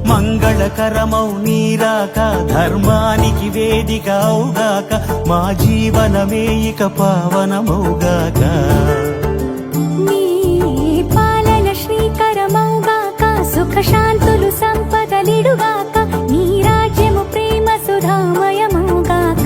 మంగళకరమౌ నీరాక ధర్మానికి వేదికవుగాక మా జీవనమే ఇక పావనమౌగాక నీ పాలన శ్రీకరమౌగాక సుఖ శాంతులు సంపదలిడుగాక నీ రాజ్యము ప్రేమ సుధామయమౌగాక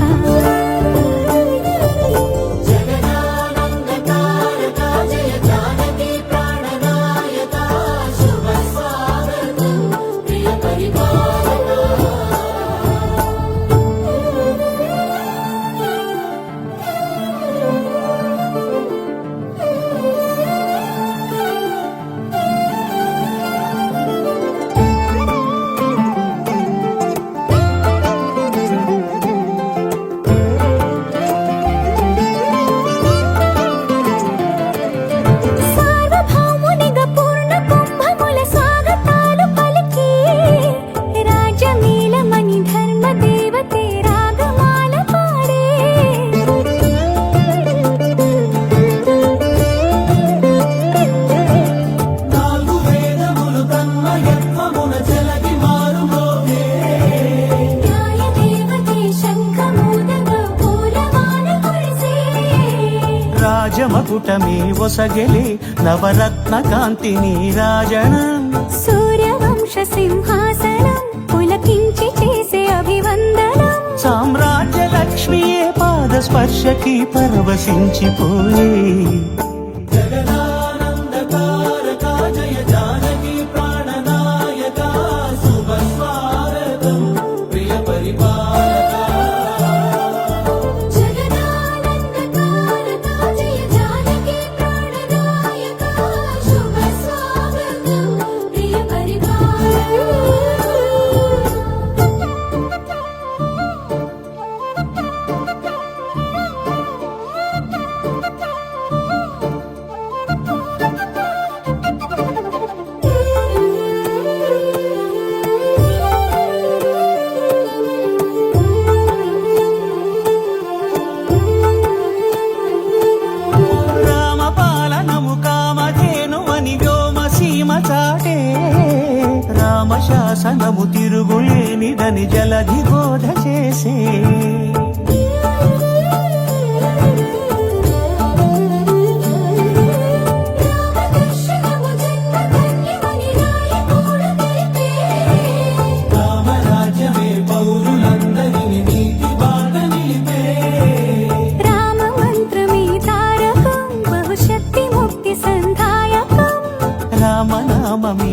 రాజమకుటమే ఒసగెలే నవరత్న కాంతి నీరాజనం సూర్యవంశ సింహాసనం పులకించి చేసే అభివందనం సామ్రాజ్య లక్ష్మియే పాద స్పర్శకి పరవశించిపోయే రామశాసనము తిరుగులేనిదని జలధి బోధ చేసే రామరాజ్యమే పౌరులందరినీ నీతి బాట నిలిపే రామ మంత్రమే తారకం బహుశక్తి ముక్తి సంధాయకం రామనామమే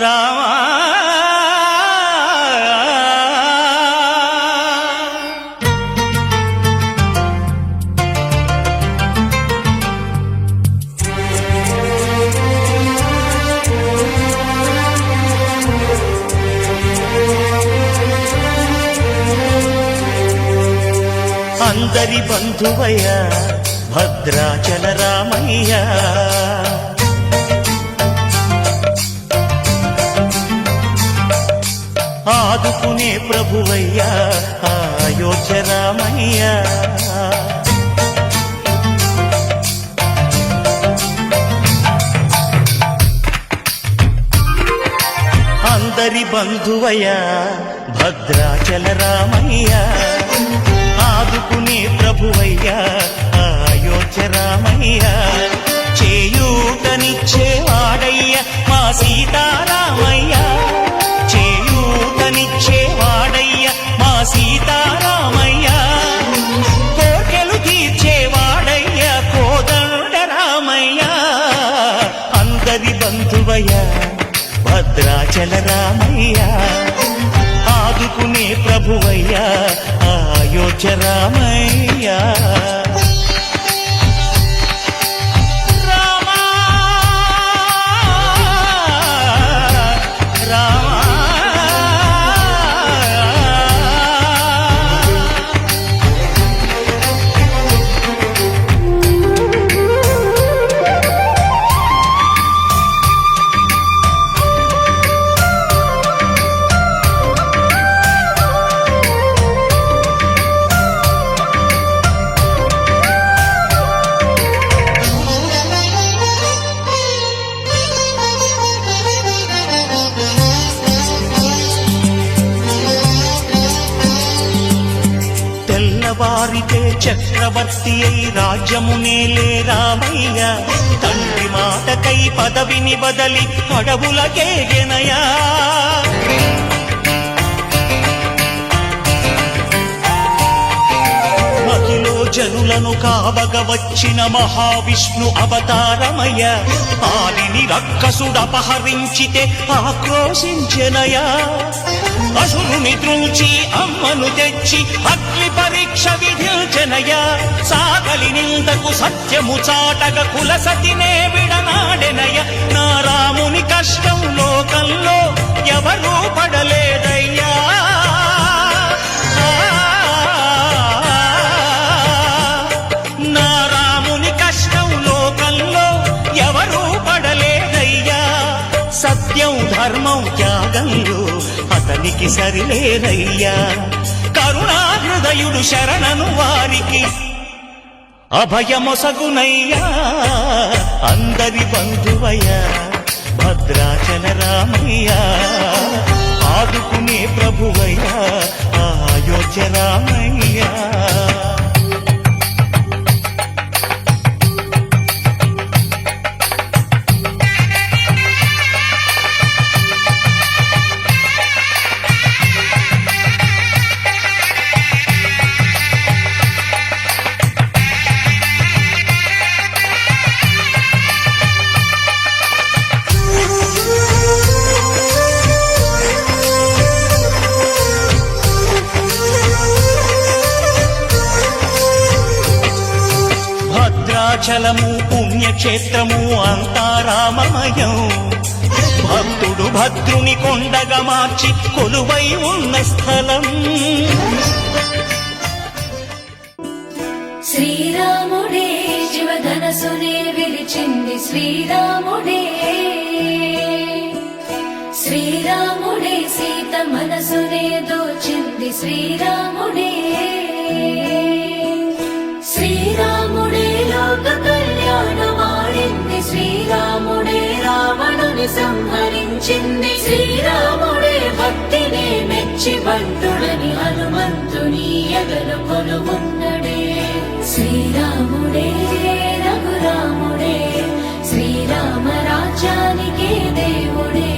రామా అందరి బంధువయ్య భద్రాచల రామయ్య ఆదుకునే ప్రభువయ్య అయోధ్య రామయ్య అందరి బంధువయ్య భద్రాచల రామయ్య ఆదుకునే ప్రభువయ్య అయోధ్య రామయ్య చేయూతనిచ్చేవాడయ్య మా సీతారామయ్య చేయూతనిచ్చేవాడయ్య మా సీతారామయ్య కోర్కెలు తీర్చేవాడయ్య కోదండ రామయ్య అందరి బంధువయ్య భద్రాచల రామయ్య ఆదుకునే ప్రభువయ్య అయోధ్య రామయ్య రామా రామా తెల్లవారితే చక్రవర్తి అయి రాజ్యమునేలే రామయ్య తండ్రి మాటకై పదవిని బదలి అడవులకేగెనయా మహిలో జనులను కావగ వచ్చిన మహావిష్ణు అవతారమయ్య ఆలిని రక్కసుడపహరించితే ఆక్రోశించెనయా అసురుని ద్రుంచి అమ్మను తెచ్చి అగ్ని పరీక్ష విధించెనయా సాగలి నిందకు సత్యము చాటగ కుల సతినే విడనాడెనయ నా రాముని కష్టం లోకంలో ఎవరూ పడలేదయ్యా నా రాముని కష్టం లోకంలో ఎవరూ పడలేదయ్యా సత్యం ధర్మం త్యాగంలో అతనికి సరిలేదయ్యా కరుణాహృదయుడు శరణను వారికి అభయమొసగునయ్యా అందరి బంధువయ్య భద్రాచల రామయ్య ఆదుకునే ప్రభువయ్య అయోధ్య రామయ్య భద్రాచలము పుణ్యక్షేత్రము అంతా రామమయం భక్తుడు భద్రుని కొండగా మార్చి కొలువై ఉన్న స్థలం శ్రీరాముడే జీవధనసునే విరిచింది శ్రీరాముడే శ్రీరాముడే సీత మనసునే దోచింది శ్రీరాముడే శ్రీరాముడే లోక కళ్యాణమాడింది శ్రీరాముడే రావణుని సంహరించింది శ్రీరాముడే భక్తినే మెచ్చి బంటుడని హనుమంతుని ఎగలు కొలువున్నడే శ్రీరాముడే రఘురాముడే శ్రీరామ రాజ్యానికే దేవుడే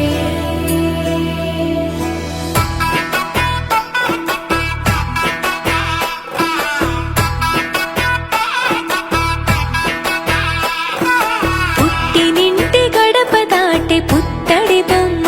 పుట్టినింటి గడప దాటి పుత్తడి బొమ్మ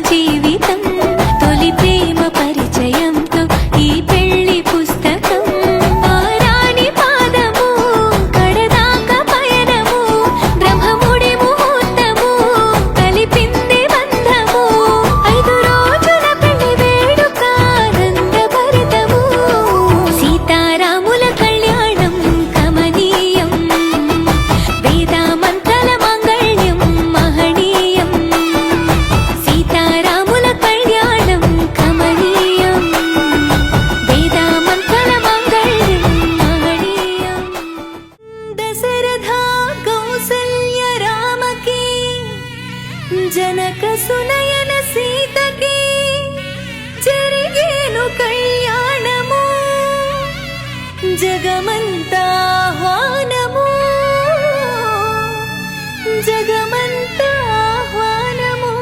జీవితం తొలి ప్రేమ పరిచయంతో ఈ పెళ్లి పుస్తకం ఆరాని పాదము కడదాక పయనము బ్రహ్మముడి ముహూర్తము కలిపింది బంధము 5 రోజుల పెళ్లి వేడుక ఆనందభరితము సీతారాముల కళ్యాణం కమనీయం వేదామంతల మాంగళ్యం మహనీయం సీతారాముల కళ్యాణం కమనీయం వేదామంతల మాంగళ్యం మహనీయం దశరథ కౌసల్య రామకి జనక సునయన సీతకి జరిగేను కళ్యాణము జగమంతా ఆహ్వానము జగమంతా ఆహ్వానము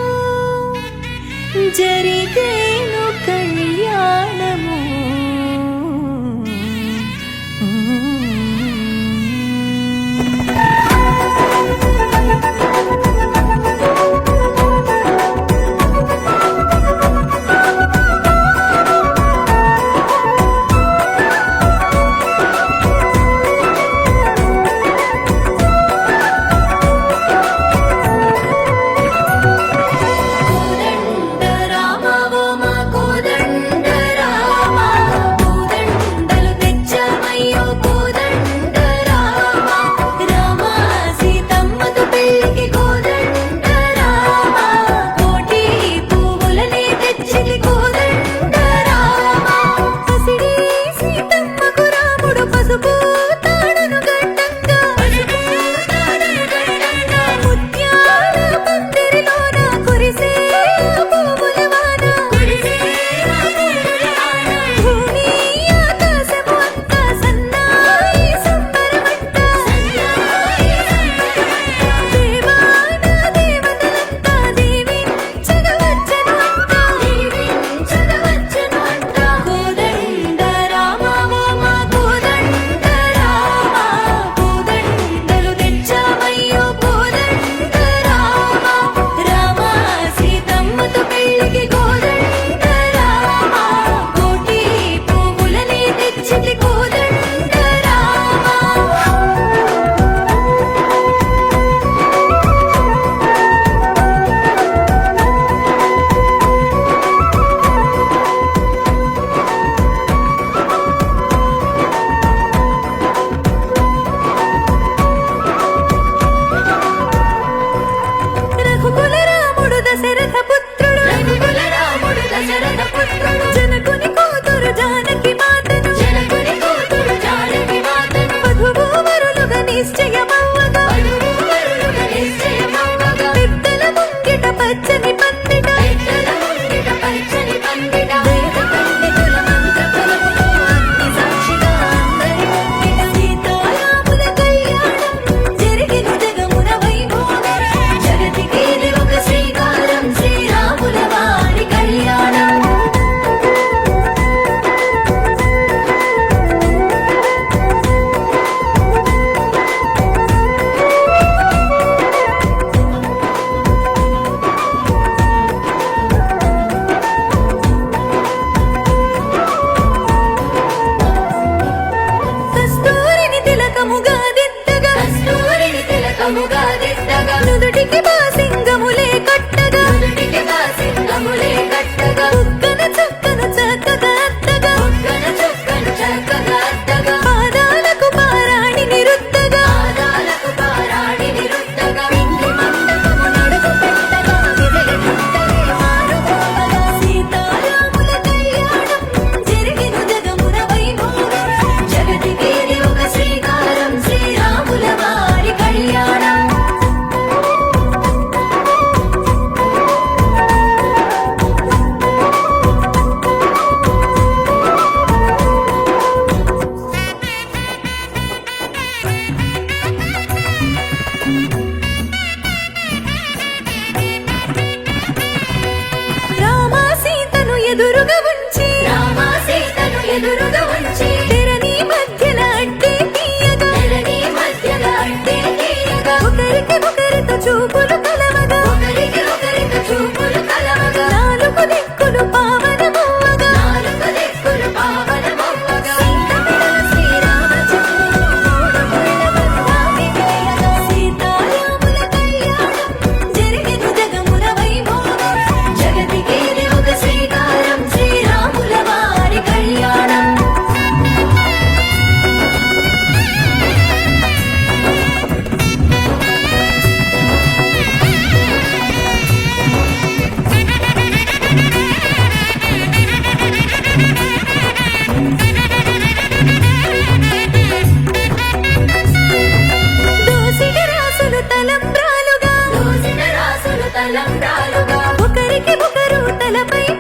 జరిగేను కళ్యాణము కోదండ రామ ఓ మా కోదండ రామ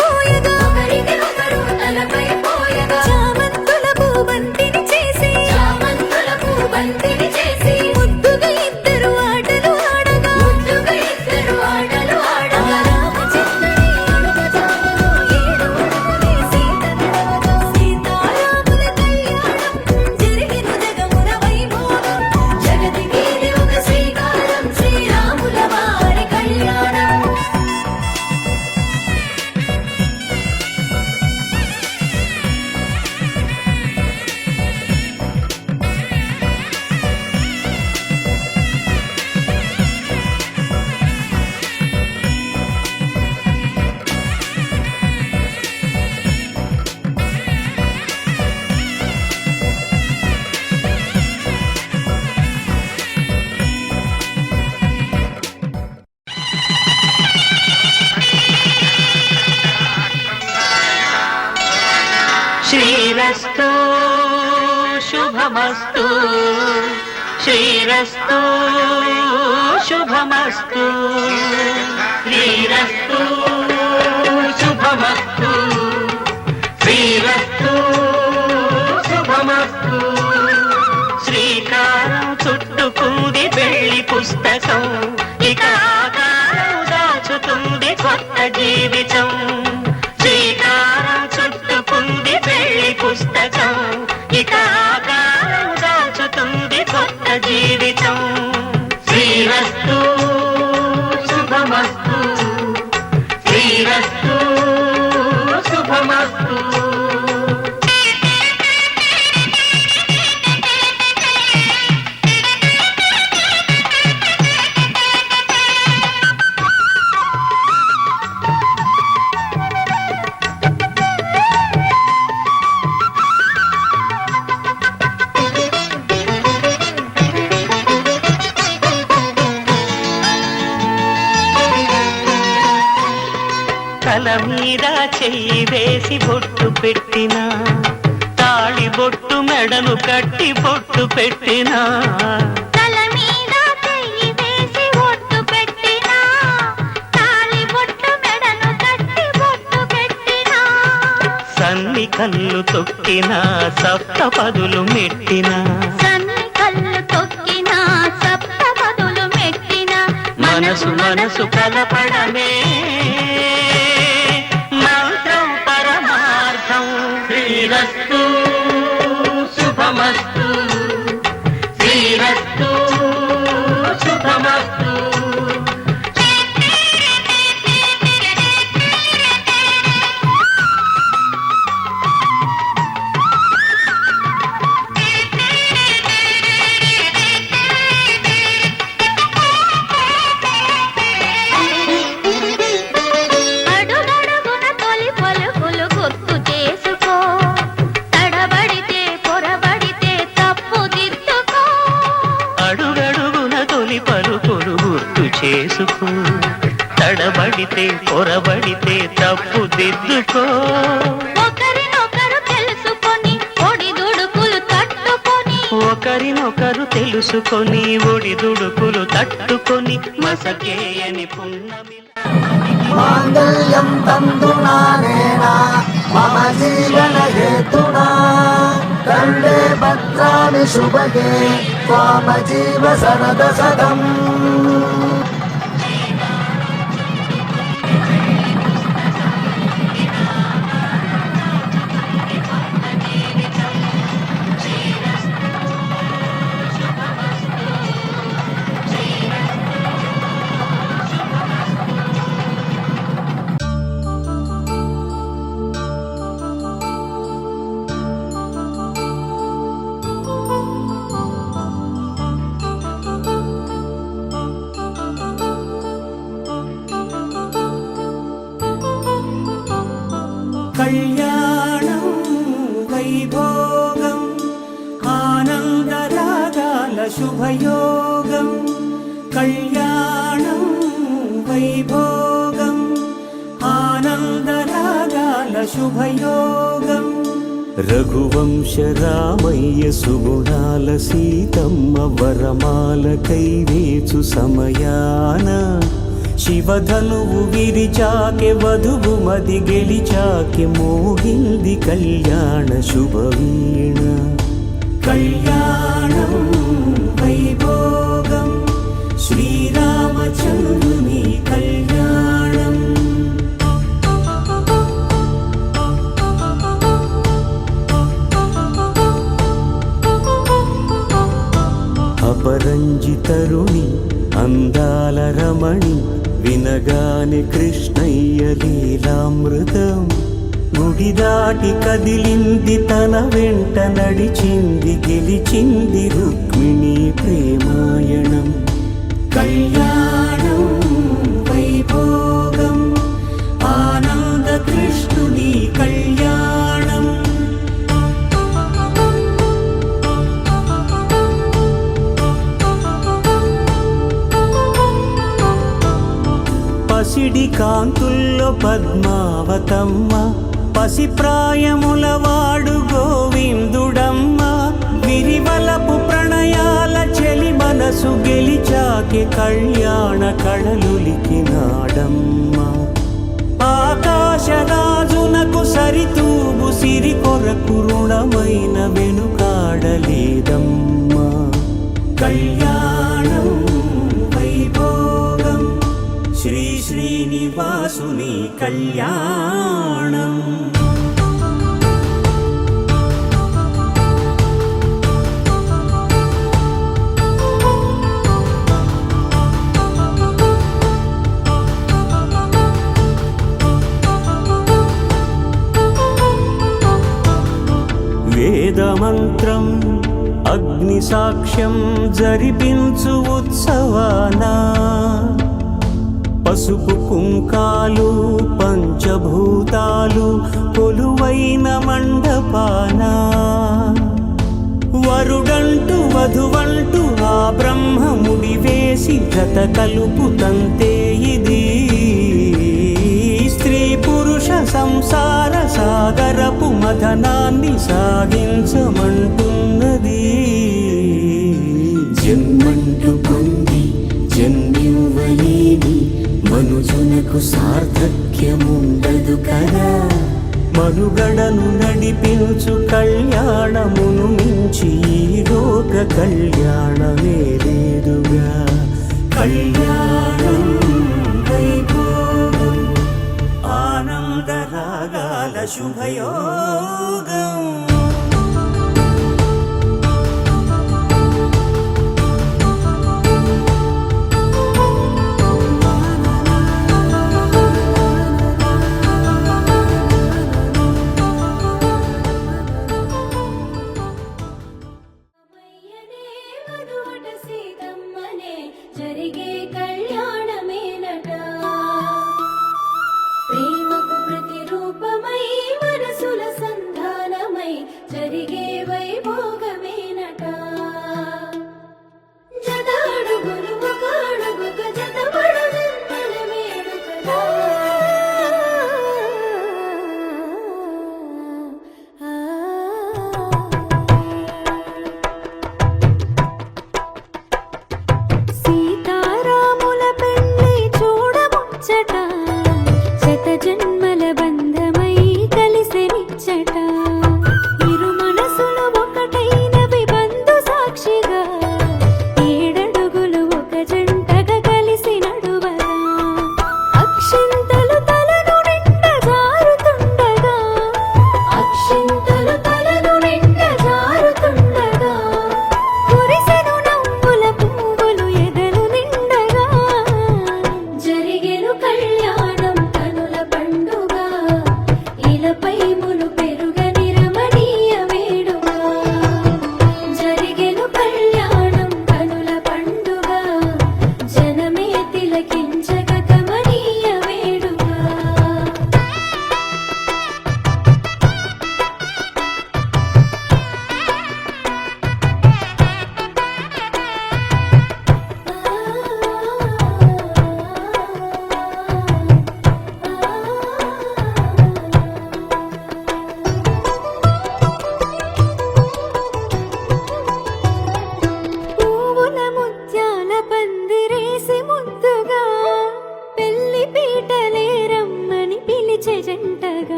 పోయగా ఒకరికి ఒకరు తలపై పోయగా చామంతుల పూబంతిని చేసి ముద్దుగా ఇద్దరు ఆటలు ఆడగా రామచంద్రుని అడుగజాడలో 7 అడుగులే సీతారాముల కళ్యాణం జరిగిన జగమున వైభోగం జగతికి ఒక శ్రీకారం శ్రీరాముల వారి కళ్యాణం. శ్రీరస్తు శుభమస్తు శ్రీరస్తు శుభమస్తు శ్రీరస్తు శుభమస్తు శ్రీరస్తు శుభమస్తు శ్రీకారం చుట్టుకుంది పెళ్లి పుస్తకం ఇక ఆకారం దాచుతుంది కొత్త జీవితం శ్రీకారం చుట్టుకుంది పెళ్లి పుస్తకం ఇక ఆకారం దాచుతుంది కొత్త జీవితం శ్రీరస్తు శుభమస్తు శ్రీరస్తు శుభమస్తు తల మీద చెయ్యి వేసి బొట్టు పెట్టినా తాళి బొట్టు మెడను కట్టి బొట్టు పెట్టినా తల మీద చెయ్యి వేసి ఒట్టు పెట్టినా తాళి బొట్టు మెడను కట్టి బొట్టు పెట్టినా సన్ని కళ్ళు తొక్కినా సప్తపదులు మెట్టినా సన్ని కళ్ళు తొక్కినా సప్తపదులు మెట్టినా మనసు మనసు కలపడమే మంత్రం పరమార్థం శ్రీరస్తు శుభమస్తు శ్రీరస్తు శుభమస్తు అడుగడుగున తొలి పలుకులు గుర్తు చేసుకో తడబడితే పొరబడితే తప్పు దిద్దుకో అడుగడుగున తొలి పలుకులు గుర్తు చేసుకో తడబడితే పొరబడితే తప్పు దిద్దుకో ఒకరినొకరు తెలుసుకొని ఒడిదుడుకులు తట్టుకొని ఒకరినొకరు తెలుసుకొని ఒడిదుడుకులు తట్టుకొని మసకేయని పున్నమి మాంగళ్యం తంతునానేన మమ జీవన హేతునా కండే భద్రాణి శుభగే త్వామ జీవ సరద సదం కళ్యాణం వైభోగం ఆనందరాగాల శుభయోగం కళ్యాణం వైభోగం ఆనందరాగాల శుభయోగం రఘువంశ రామయ్య సుగుణాల సీతమ్మ వరమాల కైవేచు సమయాన శివధనువు విరిచాకె వధువు మది గెలిచాకె మోగింది కళ్యాణ శుభవీణ. కళ్యాణం వైభోగం శ్రీరామచంద్రుని కళ్యాణం. అపరంజి తరుణి అందాల రమణి వినగానే కృష్ణయ్య లీలామృతం. గుడి దాటి కదిలింది తన వెంట నడిచింది గెలిచింది రుక్మిణి ప్రేమాయణం. కళ్యాణం వైభోగం ఆనంద కృష్ణుని కళ్యాణం. పసిడి కాంతుల్లో పద్మావతమ్మ పసి ప్రాయముల వాడు గోవిందుడమ్మ. విరివలపు ప్రణయాల చెలి మనసు గెలిచాకే కళ్యాణ కళలులికినాడమ్మ. ఆకాశరాజునకు సరితూగు సిరి కొరకు రుణమైన వెనుకాడలేదమ్మా. కళ్యాణం వైభోగం శ్రీ శ్రీనివాసుని కళ్యాణం. వేదమంత్రం అగ్ని సాక్ష్యం జరిపించు ఉత్సవానా. పసుపు కుంకాలు పంచభూతాలు కొలువైన మండపాన. వరుడంటూ వధువంటూ ఆ బ్రహ్మముడి వేసి జత కలుపుతంతే ఇది. స్త్రీ పురుష సంసార సాగరపు మథనాన్ని సాగించమంటున్నది. జన్మంటూ పొంది జన్మివ్వలేని మనుజునకు సార్థక్యముండదు కదా. మనుగడను నడిపించు కళ్యాణమును మించి ఈ లోక కళ్యాణమే లేదుగా. కళ్యాణం వైభోగం ఆనంద రాగాల శుభయోగం. జరిగే కళ్యాణమేనట. ప్రేమకు ప్రతిరూపమై మనసుల సంధానమై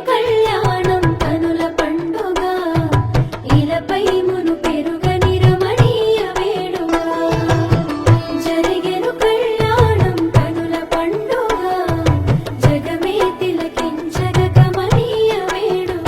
కళ్యాణం కనుల పండుగ ఇలపై మును పెరుగని రమణీయ వేడుక జరిగెను కళ్యాణం కనుల పండుగ జగమే తిలకించగ కమనీయ వేడుక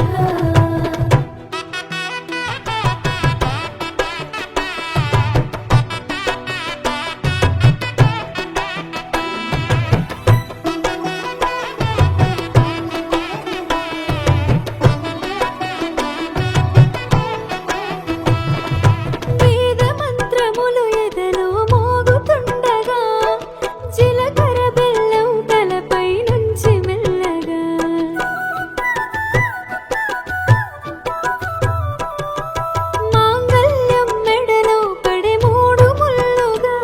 వేద మంత్రములు ఎదలో మోగుతుండగా జీలకర్ర బెల్లం తలపై నుంచి మెల్లగా మాంగళ్యం మెడలో పడే మూడు ముల్లుగా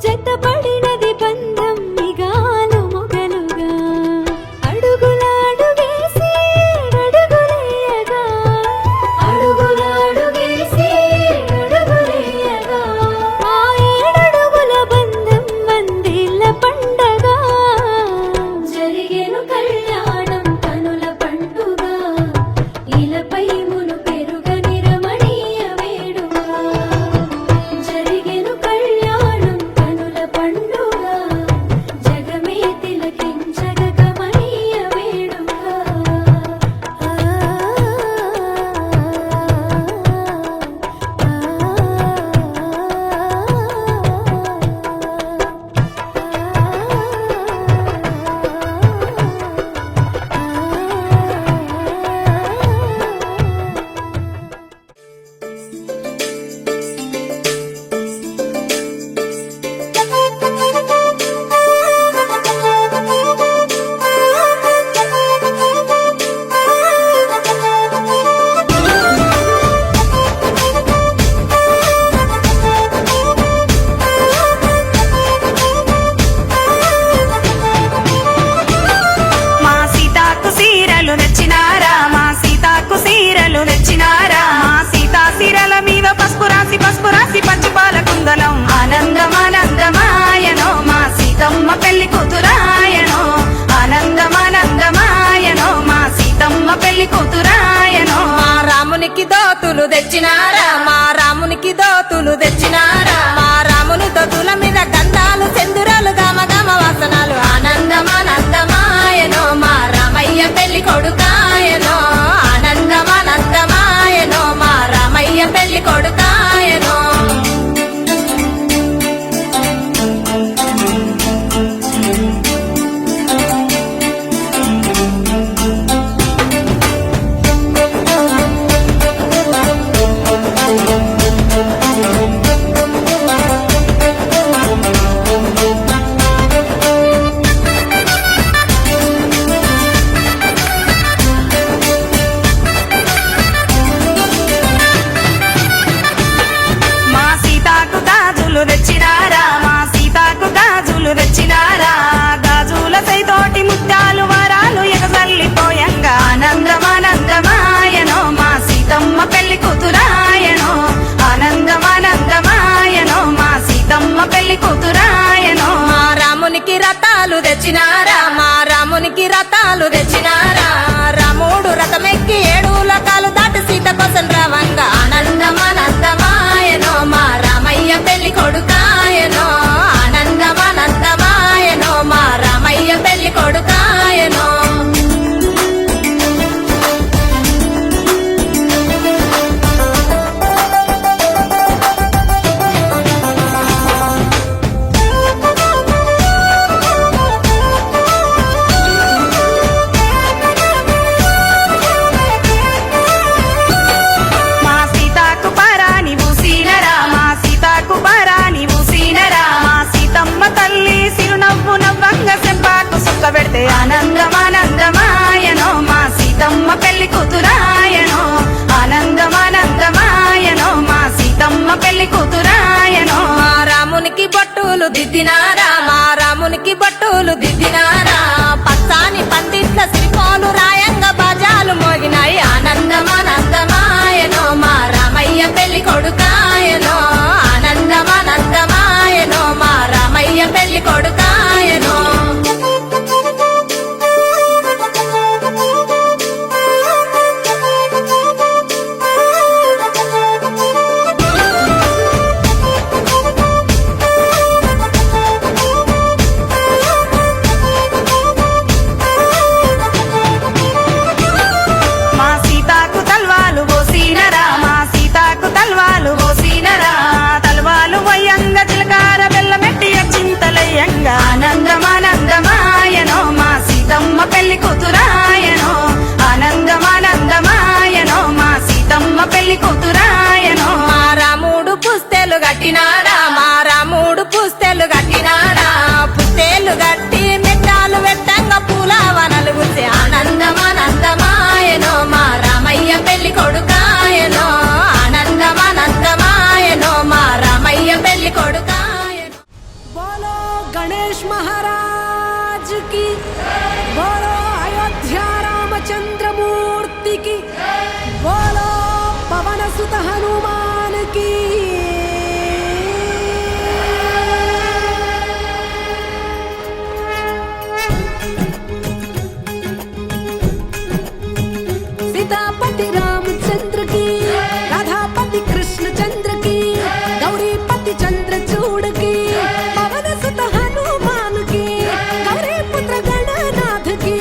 జతపడినది బంధం మిగాలు మొగలుగా అడుగులాడుగేసి అడుగులేయగా అడుగులాడుగేసి అడుగులేయగా ఆ ఏడడుగుల బంధం వందేళ్ల పండగ జరిగెను కళ్యాణం కనుల పండుగ ఇలపై మును పెరుగని రమణీయ వేడుక జరిగెను కళ్యాణం కనుల పండుగ జగమే తిలకించగ కమనీయ వేడుక మా సీతాకు సీరలు నచ్చినారా మా సీతాకు సీరలు నచ్చినారా మా సీతా సీరల మీద పసుపు రాసి పచ్చిపాల కుందలం ఆనందమానందమాయనో మా సీతమ్మ పెళ్లి కూతురాయనో ఆనందమానందమాయనో మా సీతమ్మ పెళ్లి కూతురాయనో మా రామునికి దోతులు తెచ్చినారా మా రామునికి దోతులు తెచ్చినారా మా రాముని దోతుల మీద గంధాలు సెందురాలు గమ గమ వాసనాలు ఆనందమానందమాయనో మా రామయ్య పెళ్లి కొడుకాయనో ఆనందమానందమాయనో మా రామయ్య పెళ్లి కొడుకాయనో మా సీతాకు గాజులు తెచ్చినారా మా సీతాకు గాజులు తెచ్చినారా గాజుల సైతోటి ముత్యాలు వరాలు ఎగసల్లిపోయంగా ఆనందమానందమాయనో మా సీతమ్మ పెళ్లి కూతురాయనో ఆనందమానందమాయనో మా సీతమ్మ పెళ్లి కూతురాయనో మా రామునికి రథాలు తెచ్చినారా మా రామునికి రథాలు తెచ్చినారా రాముడు రథమెక్కి 7 లోకాలు దాటి సీత కోసం రావంగా ఆనందమానందమాయనో మా రామయ్య పెళ్లి కొడుకాయనో ఆనందమానందమాయనో మా రామయ్య పెళ్లి కొడుకాయనో మా సీతాకు పరాని ఊసినరా మా సీతాకు పరాని ఊసినరా మా సీతమ్మ తల్లి సిరునవ్వు నవ్వంగ సెంపాకు సుక్క పెడితే ఆనందమానందమాయనో మా సీతమ్మ పెళ్లి కూతురాయనో ఆనందమానందమాయనో మా సీతమ్మ పెళ్లి కూతురాయనో మా రామునికి బొట్టులు దిద్దినారా మా రామునికి బొట్టులు దిద్దినారా పచ్చాని పందిట్ల సిరిపోలు రాయంగా బాజాలు మోగినాయి ఆనందమానందమాయనో మా రామయ్య పెళ్లి కొడుకాయనో ఆనందమానందమాయనో మా రామయ్య పెళ్లి కొడుకాయనో నిండా ఆనందమానందమాయనో మా సీతమ్మ పెళ్లి కూతురాయనో ఆనందమానందమాయనో మా సీతమ్మ పెళ్లి కూతురాయనో మా రాముడు పుస్తెలు గట్టినాడా మా రాముడు పుస్తెలు గట్టినాడా పుస్తేలు గట్టి మెట్టాలు వెట్టంగా పూల వనలు గుర్తి ఆనందమానందమాయనో మా రామయ్య పెళ్లి కొడుకాయనో ఆనందమానందమాయనో మా రామయ్య పెళ్లి కొడుకాయనో बोलो गणेश महाराज की बोलो अयोध्या रामचंद्र मूर्ति की बोलो पवन सुत हनुमान की सीतापति रामचंद्र की राधापति कृष्ण चंद्र की गौरीपति चंद्रचूड़ की पवन सुत हनुमान की गौरी पुत्र गणनाथ की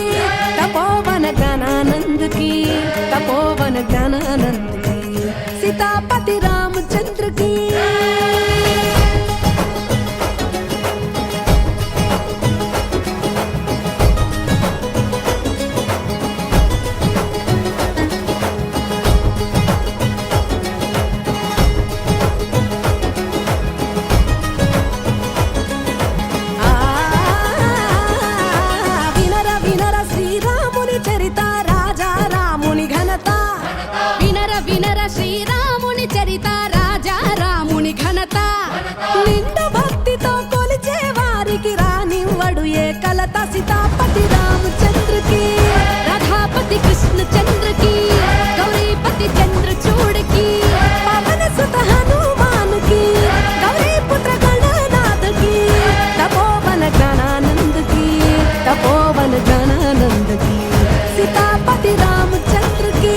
तपोवन गणानंद की तपोवन गणानंद की सीतापति रामचंद्र की వినర వినర శ్రీరాముని చరిత రాజా రాముని ఘనత వినర వినర శ్రీరాముని చరిత రాజా రాముని ఘనత నిండు భక్తితో కొలిచే వారికి రానివ్వడు ఏ కలత సీతాపతి రామచంద్రకి రాధాపతి కృష్ణ చంద్రకి గౌరీపతి చంద్రచూడకి పవన సుత హనుమానుకి గౌరీ పుత్ర గణనాథకి तपोवन गणानंद की तपोवन गणानंद की सीतापति रामचंद्र की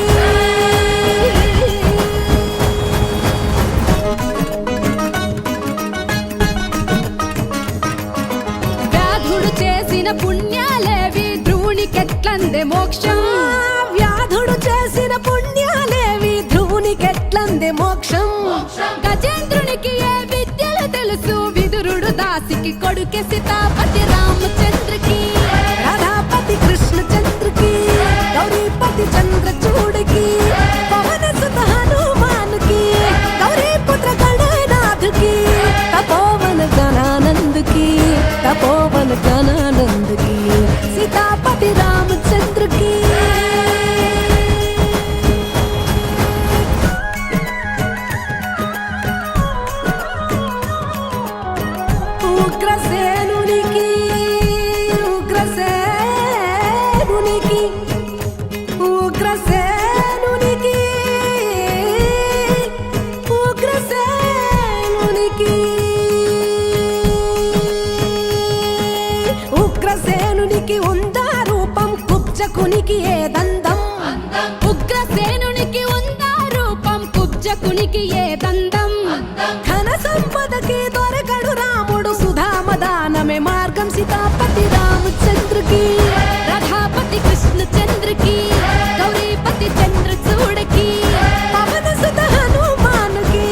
వ్యాధుడు చేసిన పుణ్యాలేవి ధ్రువునికెట్లందే మోక్షం వ్యాధుడు చేసిన పుణ్యాలేవి ధ్రువునికెట్లందే మోక్షం గజేంద్రునికి ఏ విద్యలు తెలుసు విదురుడు దాసికి కొడుకే సీతాపతి రామచంద్రకి రాధాపతి కృష్ణ చంద్రకి గౌరీపతి చంద్రచూడకి పవన సుత హనుమానుకి గౌరీ పుత్ర గణనాథకి తపోవన గణానందకి తపోవన గణానందకి సీతాపతి రామచంద్రకి ఉగ్రసేనునికి ఉగ్రసేనునికి ఉగ్రసేనునికి ఉగ్రసేనునికి ఉగ్రసేనునికి ఉందా రూపం కుబ్జకునికి ఏ దందం ఉగ్రసేనునికి ఉందా రూపం కుబ్జకునికి ఏ దందం ఘన సంపదకి దొరకడు రాముడు సుధామదానమే మార్గం సీతాపతి రామచంద్రకి రాధాపతి కృష్ణ చంద్రకి గౌరీపతి చంద్రచూడకి పవన సుత హనుమానుకి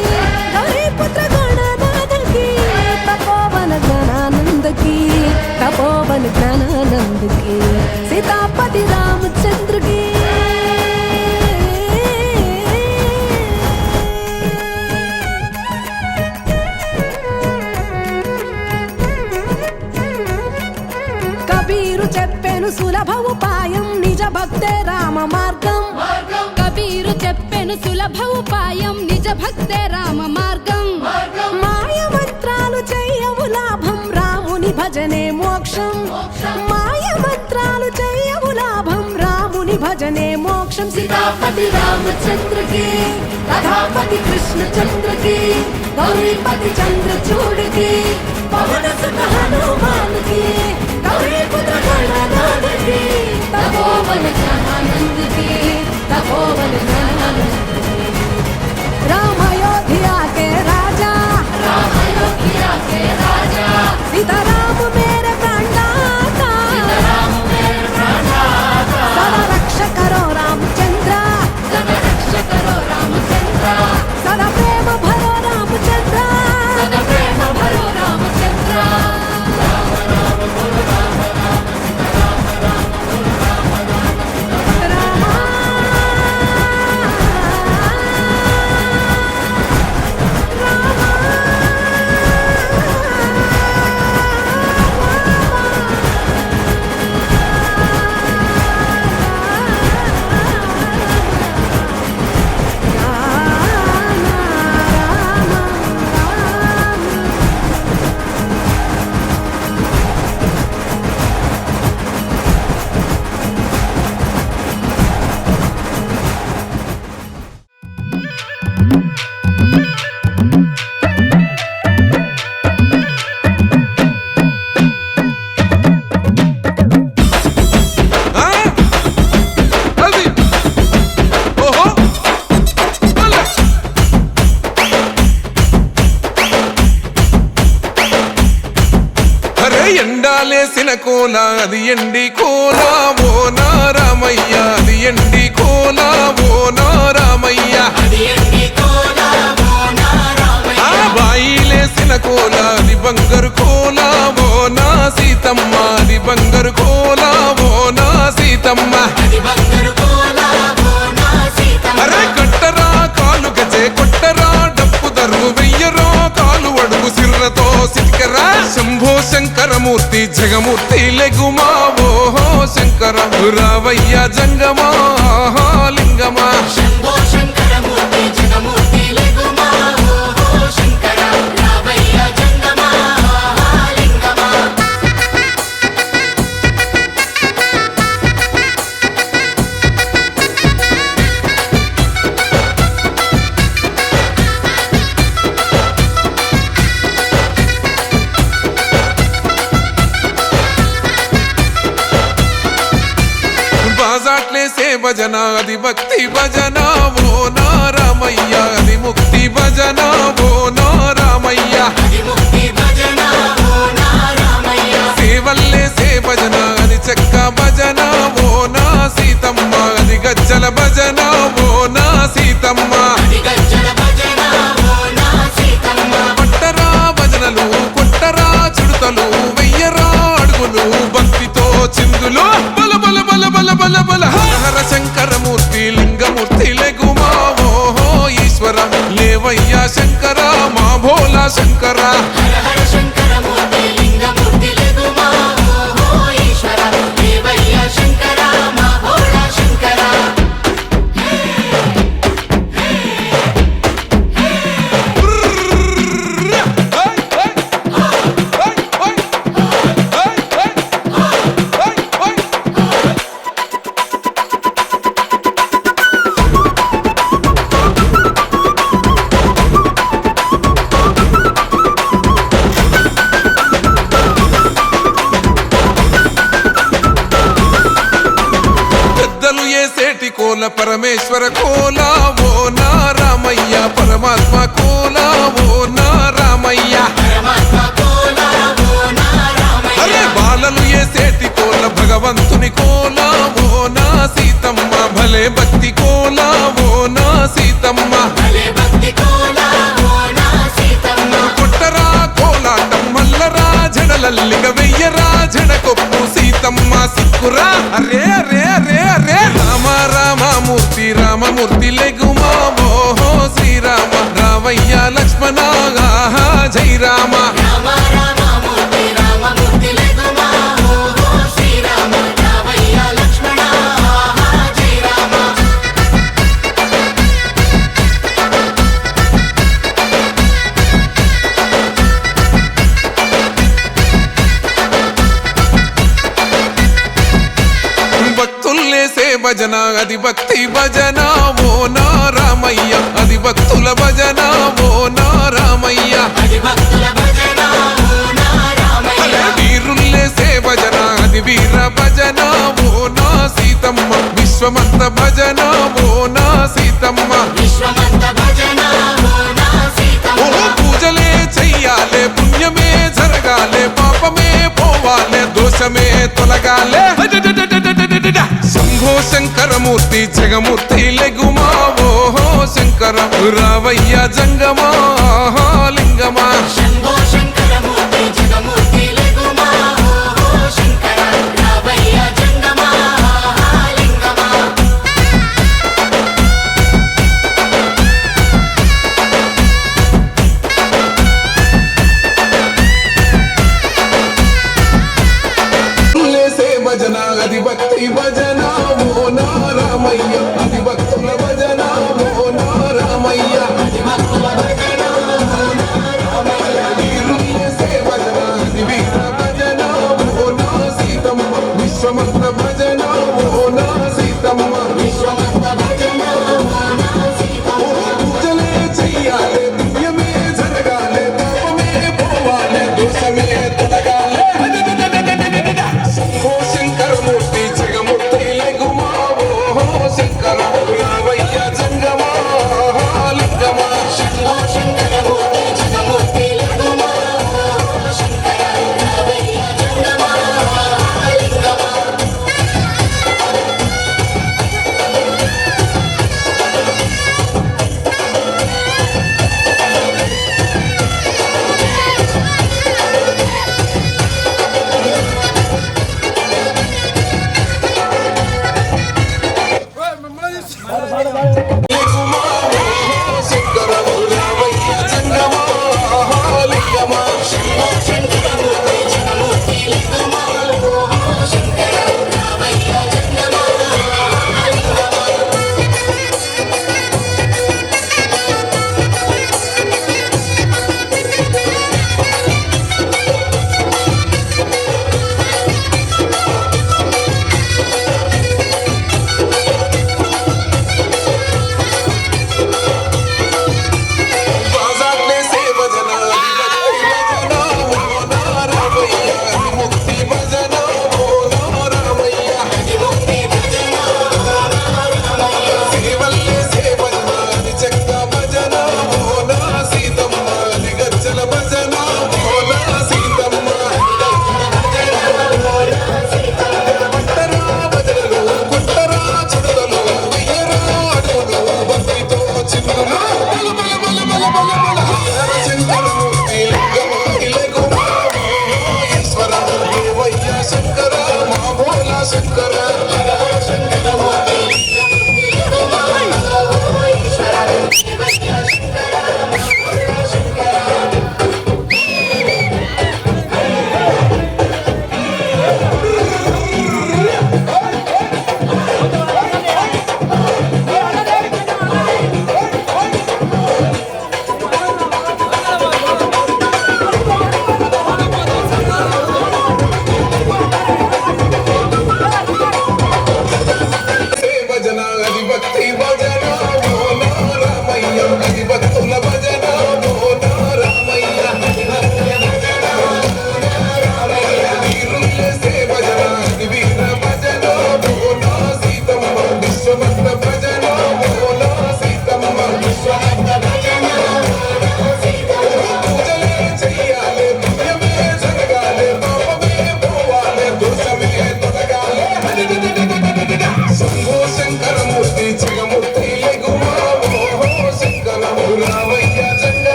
గౌరీ పుత్ర గణనాథకి తపోవన గణానందకి తపోవన గణానందకి సీతాపతి రామచంద్రకి కబీరు చెప్పెను సులభ ఉపాయం నిజ భక్తే రామ మార్గం కబీరు చెప్పెను సులభ ఉపాయం నిజ భక్తే రామ మార్గం మాయ మంత్రాలు చెయ్యవు లాభం రాముని భజనే మోక్షం మాయ మంత్రాలు చెయ్యవు లాభం రాముని భజనే మోక్షం సీతాపతి రామచంద్రకి రాధాపతి కృష్ణ చంద్రకి గౌరీపతి చంద్రచూడకి పవన సుత హనుమానుకి గౌరీ పుత్ర గణనాథకి తపోవన గణానందకి तपोवन गणानंदकी राम अयोध्या के राजा सीताराम मेरे प्राणदाता सदा रक्षा करो रामचंद्र सदा प्रेम भरो रामचंद्र వేసిన కోల అది ఎండి కోల ఓ నారామయ్య అది ఎండి కోల ఓ నారామయ్య ఆ బాయిలేసిన కోల అది బంగారు కోల ఓ నా సీతమ్మ అది బంగారు కోల ఓ నా సీతమ్మ అరే కట్టరా కాలు గజే కొట్టరా డప్పు దరువు వెయ్యరో కాలు అడుగు సిర్రతో సిటికరా శంభో శంకరమూర్తి జగమూర్తి లెగుమా ఓహో శంకర రావయ్య జంగమా లింగమా బాజాట్లేసే భజన అది భక్తి భజన ఓ నారామయ్య అది ముక్తి భజన ఓ నారామయ్య సేవల్లేసే భజన అది చెక్క భజన ఓ నా సీతమ్మ అది గజ్జల భజన ఓ నా సీతమ్మ పట్టరా భజనలు కొట్టరా చుడతలు వెయ్యరా అడుగులు భక్తితో చిందులు బల బల బల బల బల బల హర శంకరమూర్తి లింగమూర్తి లెగుమా ఓహో ఈశ్వర లేవయ్యా శంకర మా భోలా శంకర ఏసేటి కోల పరమేశ్వర కోల ఓ నారామయ్య పరమాత్మ కోల ఓ నారామయ్య అరే బాలలు ఏసేటి కోల భగవంతుని కోల ఓ నా సీతమ్మ భలే భక్తి కోల ఓ నా సీతమ్మ కొట్టరా కోలాటం మల్లరా జడలల్లిగ వెయ్యరా జడకొప్పు సీతమ్మ సిక్కురా అరే అరే అరే అరే రామ రామమూర్తి రామమూర్తి లెగుమా ఓహో శ్రీరామ రావయ్య లక్ష్మణ జై రామ భక్తుల్లేసే భజన అది భక్తి భజన ఓ నారామయ్య అది భక్తుల భజన ఓ నారామయ్య వీరుల్లేసే భజన అది వీర భజన ఓ నా సీతమ్మ విశ్వమంత భజన ఓ నా సీతమ్మ ఓ పూజలే చెయ్యాలే పుణ్యమే జరగాలే పాపమే పోవాలే దోషమే తొలగాలే శంభో శంకరమూర్తి జగమూర్తి లెగుమా ఓహో శంకర రావయ్య జంగమా లింగమా భజన అది భక్తి భజన ఓ నారామయ్య అది భక్తుల భజన ఓ నారామయ్య వీరుల్లేసే భజన అది వీర భజన ఓ నా సీతమ్మ విశ్వమంత భజన ఓ నా సీతమ్మ పూజలే చెయ్యాలే పుణ్యమే జరగాలే పాపమే పోవాలే దోషమే తొలగాలే శంభో శంకరమూర్తి జగమూర్తి లెగుమా ఓహో శంకర రావయ్య జంగమా లింగమా శంకరమూర్తి జగమూర్తి లెగుమా శంకర రావయ్య జంగమా భజన అది భక్తి